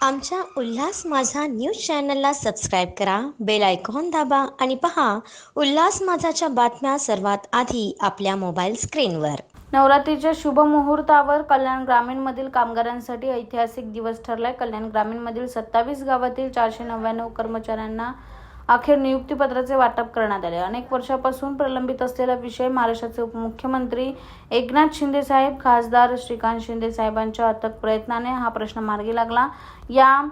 आमच्या उल्हास माझा न्यूज चॅनलला सबस्क्राईब करा, बेल आयकॉन दाबा आणि पहा उल्हास माझाच्या बातम्या सर्वात आधी आपल्या मोबाईल स्क्रीनवर. नवरात्रीच्या शुभ मुहूर्तावर कल्याण ग्रामीणमधील कामगारांसाठी ऐतिहासिक दिवस ठरलाय. कल्याण ग्रामीणमधील 27 गावातील 499 कर्मचाऱ्यांना अखेर नियुक्तीपत्राचे वाटप करण्यात आले. अनेक वर्षांपासून प्रलंबित असलेला विषय महाराष्ट्राचे उपमुख्यमंत्री एकनाथ शिंदे साहेब, खासदार श्रीकांत शिंदे साहेबांच्या अथक प्रयत्नाने हा प्रश्न मार्गी लागला. या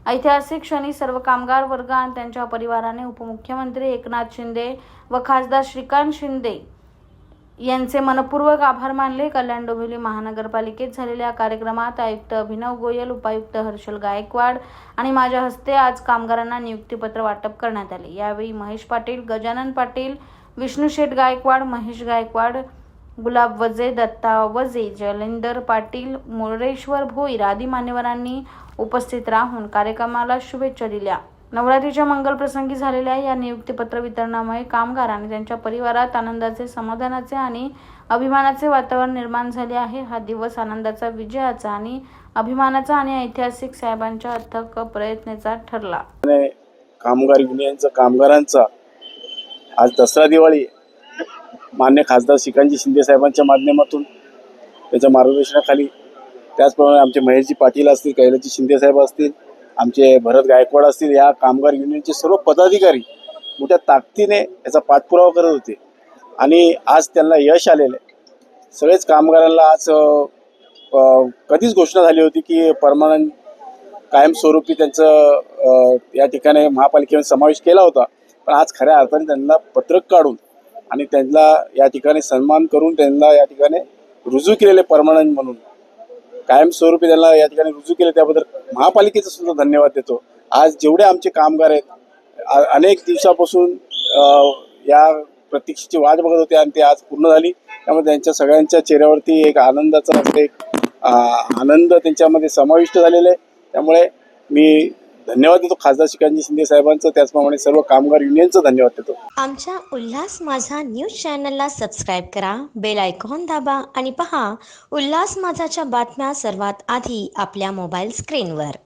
ऐतिहासिक क्षणी सर्व कामगार वर्ग आणि त्यांच्या परिवाराने उपमुख्यमंत्री एकनाथ शिंदे व खासदार श्रीकांत शिंदे यांचे मनपूर्वक आभार मानले. कल्याण डोंबिवली महानगरपालिकेत झालेल्या कार्यक्रमात आयुक्त अभिनव गोयल, उपायुक्त हर्षल गायकवाड आणि माझ्या हस्ते आज कामगारांना नियुक्तीपत्र वाटप करण्यात आले. यावेळी महेश पाटील, गजानन पाटील, विष्णुशेठ गायकवाड, महेश गायकवाड, गुलाब वजे, दत्ता वजे, जलेंदर पाटील, मुरेश्वर भोईर आदी मान्यवरांनी उपस्थित राहून कार्यक्रमाला शुभेच्छा दिल्या. नवरात्रीच्या मंगलप्रसंगी झालेल्या या नियुक्तीपत्र वितरणामुळे कामगार आणि त्यांच्या परिवारात आनंदाचे, समाधानाचे आणि अभिमानाचे वातावरण निर्माण झाले आहे. हा दिवस आनंदाचा, विजयाचा आणि अभिमानाचा आणि ऐतिहासिक साहेबांच्या अथक प्रयत्नाचा ठरला. कामगार युनियनचा कामगारांचा आज दसरा दिवाळी मान्य खासदार श्रीकांतजी शिंदे साहेबांच्या माध्यमातून त्याच्या मार्गदर्शनाखाली, त्याचप्रमाणे आमचे महेशजी पाटील असतील, कैलासजी शिंदे साहेब असतील, आमचे भरत गायकवाड असतील, या कामगार युनियनचे सर्व पदाधिकारी मोठ्या ताकदीने याचा पाठपुरावा करत होते आणि आज त्यांना यश आलेलं आहे. सगळेच कामगारांना आज कधीच घोषणा झाली होती की परमनंट कायमस्वरूपी त्यांचं या ठिकाणी महापालिकेने समावेश केला होता, पण आज खऱ्या अर्थाने त्यांना पत्रक काढून आणि त्यांना या ठिकाणी सन्मान करून त्यांना या ठिकाणी रुजू केलेले परमनंट म्हणून कायमस्वरूपी त्यांना या ठिकाणी रुजू केले, त्याबद्दल महापालिकेचा सुद्धा धन्यवाद देतो. आज जेवढे आमचे कामगार आहेत अनेक दिवसापासून या प्रतीक्षेची वाट बघत होते आणि ती आज पूर्ण झाली. त्यामुळे त्यांच्या सगळ्यांच्या चेहऱ्यावरती एक आनंदाचा आनंद त्यांच्यामध्ये समाविष्ट झालेला आहे. त्यामुळे मी धन्यवाद देतो खासदार श्रीकांतजी शिंदे साहेबांचं, त्याचप्रमाणे सर्व कामगार युनियनचं धन्यवाद देतो. आमच्या उल्हास माझा न्यूज चॅनलला सबस्क्राईब करा, बेल आयकॉन दाबा आणि पहा उल्हास माझाच्या बातम्या सर्वात आधी आपल्या मोबाईल स्क्रीनवर.